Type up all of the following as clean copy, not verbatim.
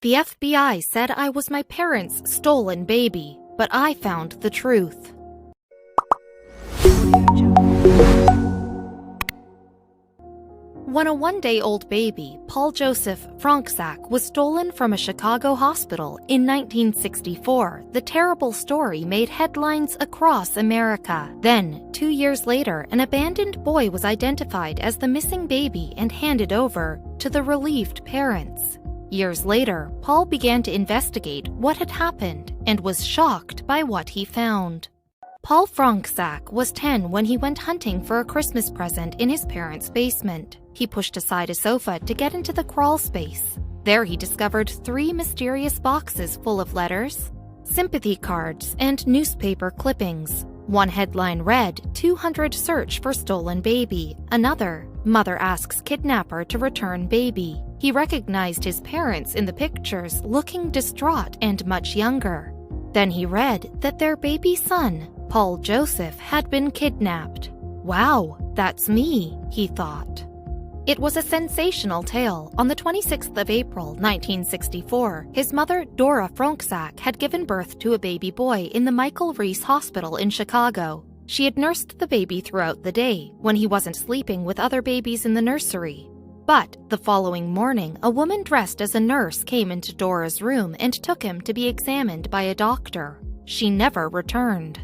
The FBI said I was my parents' stolen baby, but I found the truth. When a one-day-old baby, Paul Joseph Franczak, was stolen from a Chicago hospital in 1964, the terrible story made headlines across America. Then, 2 years later, an abandoned boy was identified as the missing baby and handed over to the relieved parents. Years later, Paul began to investigate what had happened and was shocked by what he found. Paul Franczak was 10 when he went hunting for a Christmas present in his parents' basement. He pushed aside a sofa to get into the crawl space. There he discovered 3 mysterious boxes full of letters, sympathy cards, and newspaper clippings. One headline read, "200 search for stolen baby." Another, "Mother asks kidnapper to return baby." He recognized his parents in the pictures, looking distraught and much younger. Then he read that their baby son, Paul Joseph, had been kidnapped. "Wow, that's me," he thought. It was a sensational tale. On the 26th of April, 1964, his mother, Dora Franczak, had given birth to a baby boy in the Michael Reese Hospital in Chicago. She had nursed the baby throughout the day, when he wasn't sleeping with other babies in the nursery. But the following morning, a woman dressed as a nurse came into Dora's room and took him to be examined by a doctor. She never returned.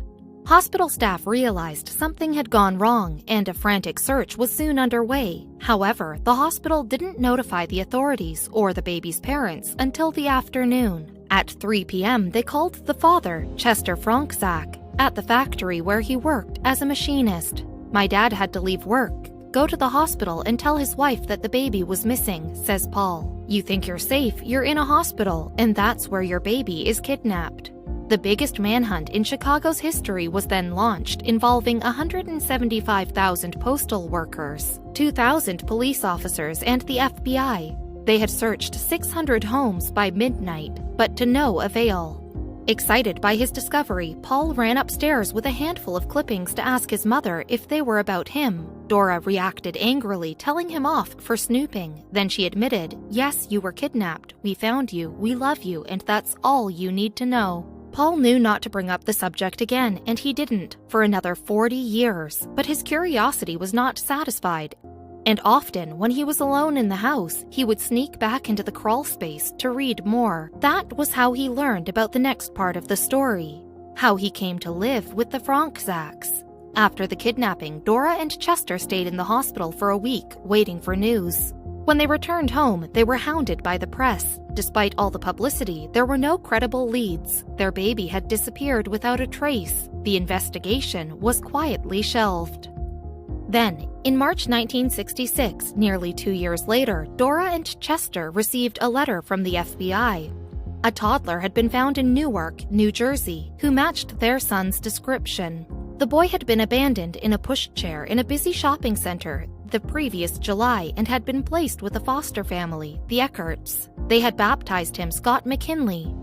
Hospital staff realized something had gone wrong, and a frantic search was soon underway. However, the hospital didn't notify the authorities or the baby's parents until the afternoon. At 3 p.m., they called the father, Chester Franczak, at the factory where he worked as a machinist. "My dad had to leave work. Go to the hospital and tell his wife that the baby was missing," says Paul. "You think you're safe, you're in a hospital, and that's where your baby is kidnapped." The biggest manhunt in Chicago's history was then launched, involving 175,000 postal workers, 2,000 police officers, and the FBI. They had searched 600 homes by midnight, but to no avail. Excited by his discovery, Paul ran upstairs with a handful of clippings to ask his mother if they were about him. Dora reacted angrily, telling him off for snooping. Then she admitted, "Yes, you were kidnapped. We found you, we love you, and that's all you need to know." Paul knew not to bring up the subject again, and he didn't, for another 40 years. But his curiosity was not satisfied. And often, when he was alone in the house, he would sneak back into the crawl space to read more. That was how he learned about the next part of the story, how he came to live with the Franczaks. After the kidnapping, Dora and Chester stayed in the hospital for a week, waiting for news. When they returned home, they were hounded by the press. Despite all the publicity, there were no credible leads. Their baby had disappeared without a trace. The investigation was quietly shelved. Then, in March 1966, nearly 2 years later, Dora and Chester received a letter from the FBI. A toddler had been found in Newark, New Jersey, who matched their son's description. The boy had been abandoned in a pushchair in a busy shopping center the previous July and had been placed with a foster family, the Eckerts. They had baptized him Scott McKinley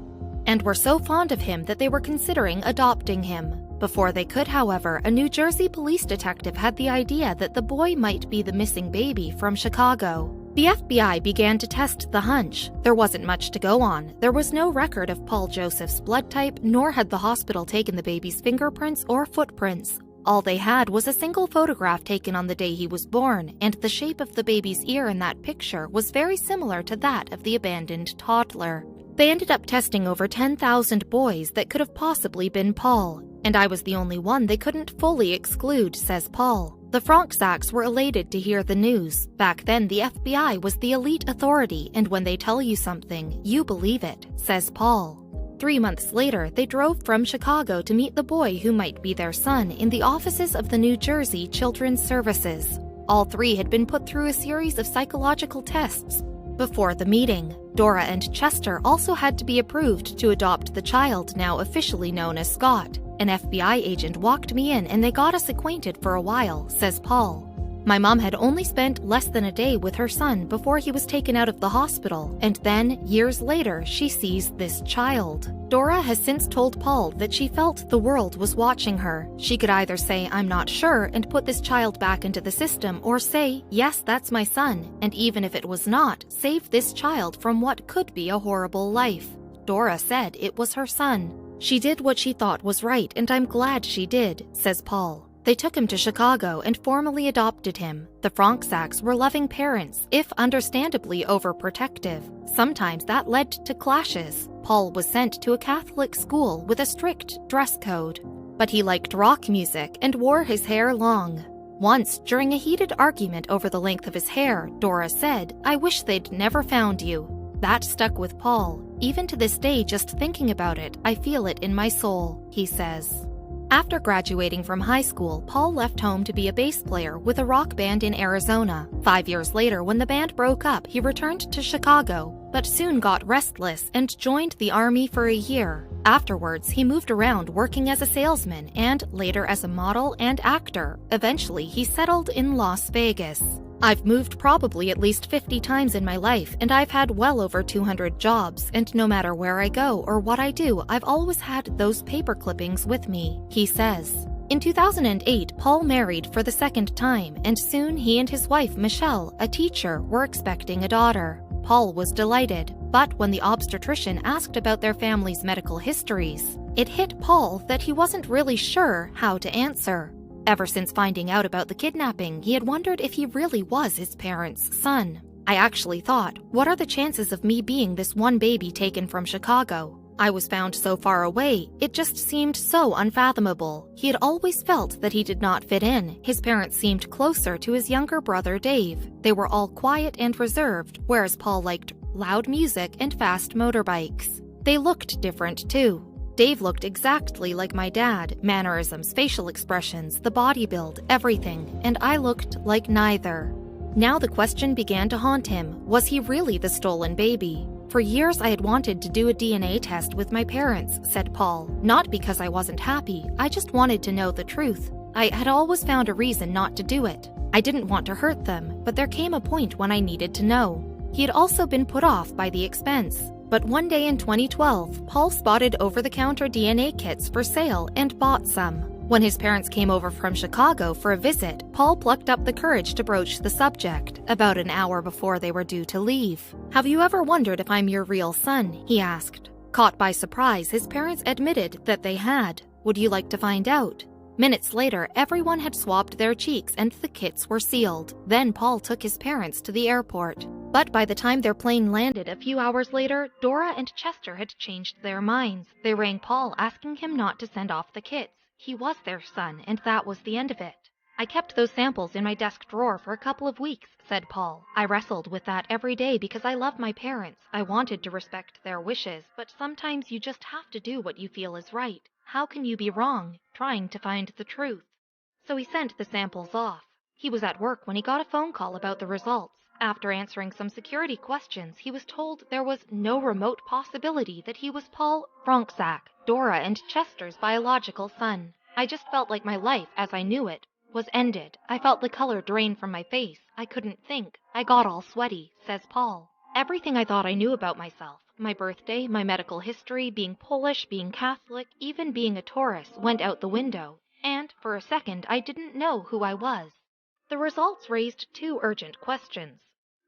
and were so fond of him that they were considering adopting him. Before they could, however, a New Jersey police detective had the idea that the boy might be the missing baby from Chicago. The FBI began to test the hunch. There wasn't much to go on. There was no record of Paul Joseph's blood type, nor had the hospital taken the baby's fingerprints or footprints. All they had was a single photograph taken on the day he was born, and the shape of the baby's ear in that picture was very similar to that of the abandoned toddler. They ended up testing over 10,000 boys that could have possibly been Paul, and I was the only one they couldn't fully exclude, says Paul. The Franczaks were elated to hear the news. Back then, the FBI was the elite authority, and when they tell you something, you believe it, says Paul. 3 months later, they drove from Chicago to meet the boy who might be their son in the offices of the New Jersey Children's Services. All 3 had been put through a series of psychological tests before the meeting. Dora and Chester also had to be approved to adopt the child, now officially known as Scott. An FBI agent walked me in and they got us acquainted for a while, says Paul. My mom had only spent less than a day with her son before he was taken out of the hospital, and then, years later, she sees this child. Dora has since told Paul that she felt the world was watching her. She could either say, "I'm not sure," and put this child back into the system, or say, "Yes, that's my son," and even if it was not, save this child from what could be a horrible life. Dora said it was her son. "She did what she thought was right, and I'm glad she did," says Paul. They took him to Chicago and formally adopted him. The Fronczaks were loving parents, if understandably overprotective. Sometimes that led to clashes. Paul was sent to a Catholic school with a strict dress code. But he liked rock music and wore his hair long. Once, during a heated argument over the length of his hair, Dora said, "I wish they'd never found you." That stuck with Paul. "Even to this day, just thinking about it, I feel it in my soul," he says. After graduating from high school, Paul left home to be a bass player with a rock band in Arizona. 5 years later, when the band broke up, he returned to Chicago, but soon got restless and joined the Army for a year. Afterwards, he moved around working as a salesman and later as a model and actor. Eventually, he settled in Las Vegas. "I've moved probably at least 50 times in my life, and I've had well over 200 jobs, and no matter where I go or what I do, I've always had those paper clippings with me," he says. In 2008, Paul married for the second time, and soon he and his wife, Michelle, a teacher, were expecting a daughter. Paul was delighted, but when the obstetrician asked about their family's medical histories, it hit Paul that he wasn't really sure how to answer. Ever since finding out about the kidnapping, he had wondered if he really was his parents' son. "I actually thought, what are the chances of me being this one baby taken from Chicago? I was found so far away, it just seemed so unfathomable." He had always felt that he did not fit in. His parents seemed closer to his younger brother Dave. They were all quiet and reserved, whereas Paul liked loud music and fast motorbikes. They looked different too. Dave looked exactly like my dad, mannerisms, facial expressions, the body build, everything, and I looked like neither. Now the question began to haunt him, was he really the stolen baby? "For years I had wanted to do a DNA test with my parents," said Paul. "Not because I wasn't happy, I just wanted to know the truth. I had always found a reason not to do it. I didn't want to hurt them, but there came a point when I needed to know." He had also been put off by the expense. But one day in 2012, Paul spotted over-the-counter DNA kits for sale and bought some. When his parents came over from Chicago for a visit, Paul plucked up the courage to broach the subject, about an hour before they were due to leave. "Have you ever wondered if I'm your real son?" he asked. Caught by surprise, his parents admitted that they had. "Would you like to find out?" Minutes later, everyone had swabbed their cheeks and the kits were sealed. Then Paul took his parents to the airport. But by the time their plane landed a few hours later, Dora and Chester had changed their minds. They rang Paul asking him not to send off the kits. He was their son, and that was the end of it. "I kept those samples in my desk drawer for a couple of weeks," said Paul. "I wrestled with that every day because I love my parents. I wanted to respect their wishes, but sometimes you just have to do what you feel is right. How can you be wrong, trying to find the truth?" So he sent the samples off. He was at work when he got a phone call about the results. After answering some security questions, he was told there was no remote possibility that he was Paul Fronczak, Dora and Chester's biological son. "I just felt like my life, as I knew it, was ended. I felt the color drain from my face. I couldn't think. I got all sweaty," says Paul. "Everything I thought I knew about myself, my birthday, my medical history, being Polish, being Catholic, even being a Taurus, went out the window. And, for a second, I didn't know who I was." The results raised two urgent questions.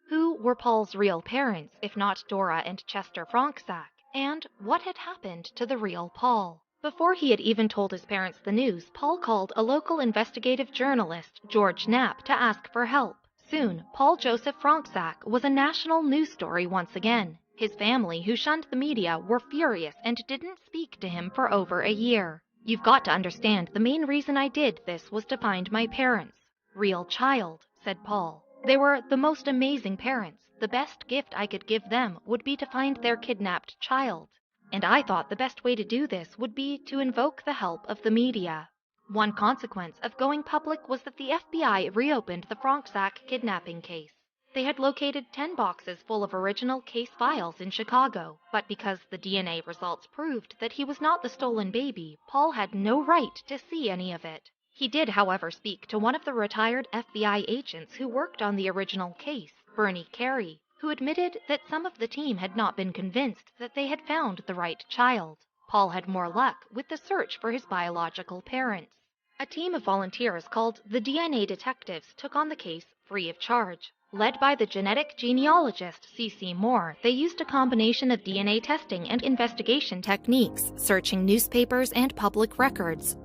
Who were Paul's real parents, if not Dora and Chester Fronczak? And what had happened to the real Paul? Before he had even told his parents the news, Paul called a local investigative journalist, George Knapp, to ask for help. Soon, Paul Joseph Fronczak was a national news story once again. His family, who shunned the media, were furious and didn't speak to him for over a year. "You've got to understand, the main reason I did this was to find my parents." "Real child," said Paul. "They were the most amazing parents. The best gift I could give them would be to find their kidnapped child. And I thought the best way to do this would be to invoke the help of the media." One consequence of going public was that the FBI reopened the Fronczak kidnapping case. They had located 10 boxes full of original case files in Chicago, but because the DNA results proved that he was not the stolen baby, Paul had no right to see any of it. He did, however, speak to one of the retired FBI agents who worked on the original case, Bernie Carey, who admitted that some of the team had not been convinced that they had found the right child. Paul had more luck with the search for his biological parents. A team of volunteers called the DNA Detectives took on the case free of charge. Led by the genetic genealogist C.C. Moore, they used a combination of DNA testing and investigation techniques, searching newspapers and public records,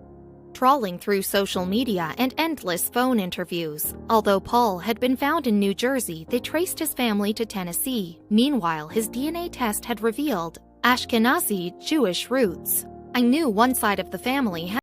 trawling through social media and endless phone interviews. Although Paul had been found in New Jersey, they traced his family to Tennessee. Meanwhile, his DNA test had revealed Ashkenazi Jewish roots. I knew one side of the family had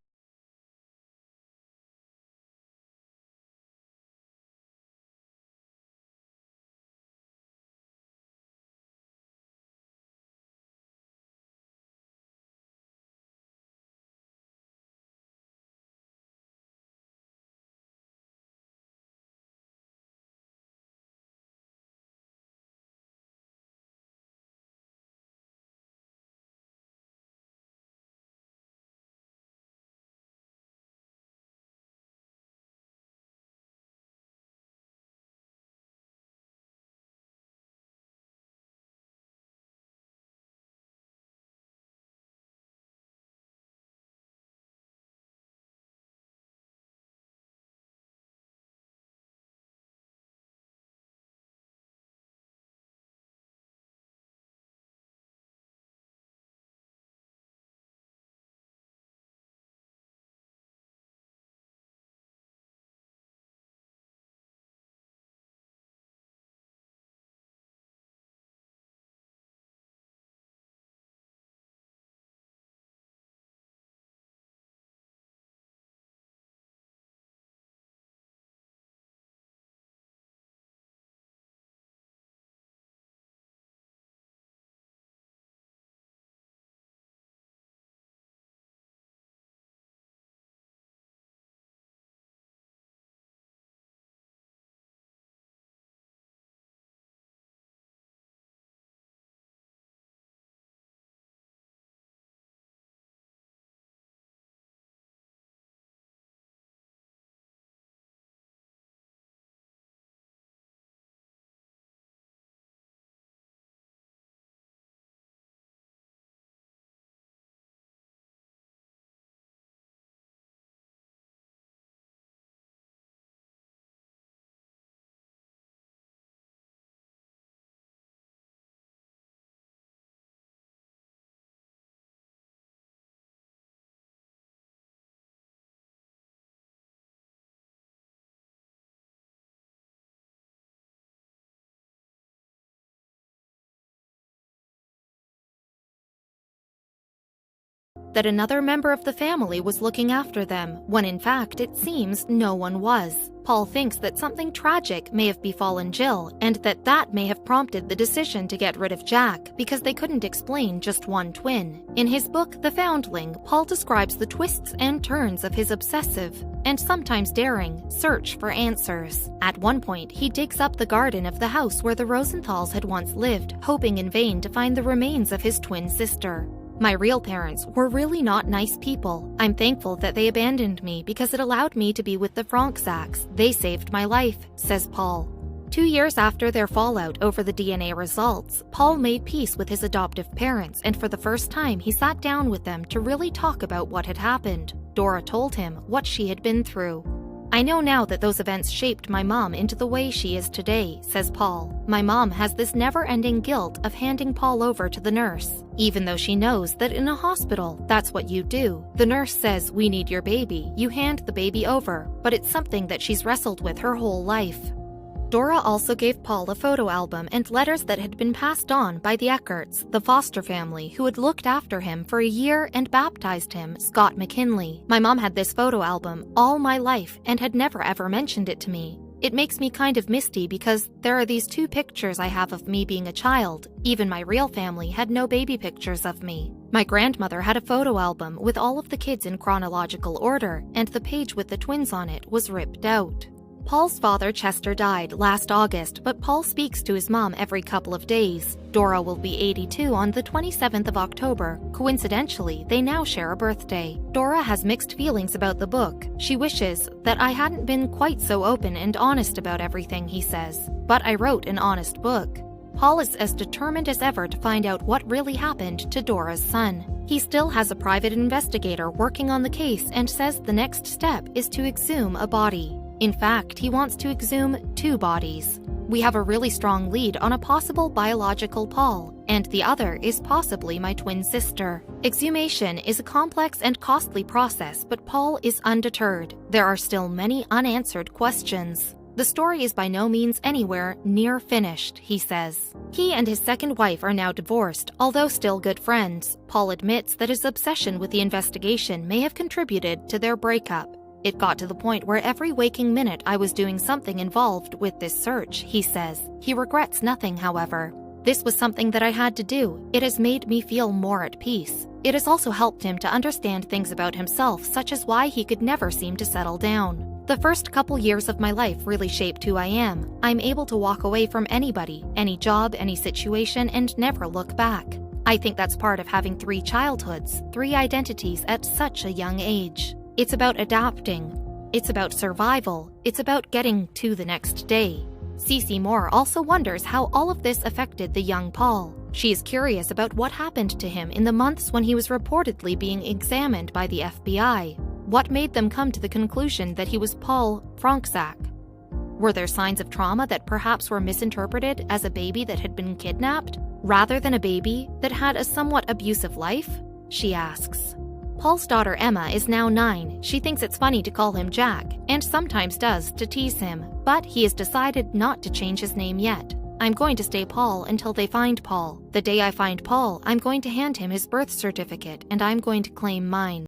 that another member of the family was looking after them, when in fact it seems no one was. Paul thinks that something tragic may have befallen Jill, and that may have prompted the decision to get rid of Jack, because they couldn't explain just one twin. In his book, The Foundling, Paul describes the twists and turns of his obsessive, and sometimes daring, search for answers. At one point, he digs up the garden of the house where the Rosenthals had once lived, hoping in vain to find the remains of his twin sister. My real parents were really not nice people. I'm thankful that they abandoned me because it allowed me to be with the Fronczaks. They saved my life, says Paul. 2 years after their fallout over the DNA results, Paul made peace with his adoptive parents, and for the first time he sat down with them to really talk about what had happened. Dora told him what she had been through. I know now that those events shaped my mom into the way she is today, says Paul. My mom has this never-ending guilt of handing Paul over to the nurse, even though she knows that in a hospital, that's what you do. The nurse says, "We need your baby." You hand the baby over, but it's something that she's wrestled with her whole life. Dora also gave Paul a photo album and letters that had been passed on by the Eckerts, the foster family who had looked after him for a year and baptized him Scott McKinley. My mom had this photo album all my life and had never ever mentioned it to me. It makes me kind of misty because there are these 2 pictures I have of me being a child. Even my real family had no baby pictures of me. My grandmother had a photo album with all of the kids in chronological order, and the page with the twins on it was ripped out. Paul's father, Chester, died last August, but Paul speaks to his mom every couple of days. Dora will be 82 on the 27th of October. Coincidentally, they now share a birthday. Dora has mixed feelings about the book. She wishes that I hadn't been quite so open and honest about everything, he says. But I wrote an honest book. Paul is as determined as ever to find out what really happened to Dora's son. He still has a private investigator working on the case and says the next step is to exhume a body. In fact, he wants to exhume 2 bodies. We have a really strong lead on a possible biological Paul, and the other is possibly my twin sister. Exhumation is a complex and costly process, but Paul is undeterred. There are still many unanswered questions. The story is by no means anywhere near finished, he says. He and his second wife are now divorced, although still good friends. Paul admits that his obsession with the investigation may have contributed to their breakup. It got to the point where every waking minute I was doing something involved with this search, he says. He regrets nothing, however. This was something that I had to do. It has made me feel more at peace. It has also helped him to understand things about himself, such as why he could never seem to settle down. The first couple years of my life really shaped who I am. I'm able to walk away from anybody, any job, any situation, and never look back. I think that's part of having 3 childhoods, 3 identities at such a young age. It's about adapting. It's about survival. It's about getting to the next day. Cece Moore also wonders how all of this affected the young Paul. She is curious about what happened to him in the months when he was reportedly being examined by the FBI. What made them come to the conclusion that he was Paul Fronksack? Were there signs of trauma that perhaps were misinterpreted as a baby that had been kidnapped, rather than a baby that had a somewhat abusive life? She asks. Paul's daughter Emma is now 9. She thinks it's funny to call him Jack, and sometimes does to tease him, but he has decided not to change his name yet. I'm going to stay Paul until they find Paul. The day I find Paul, I'm going to hand him his birth certificate, and I'm going to claim mine.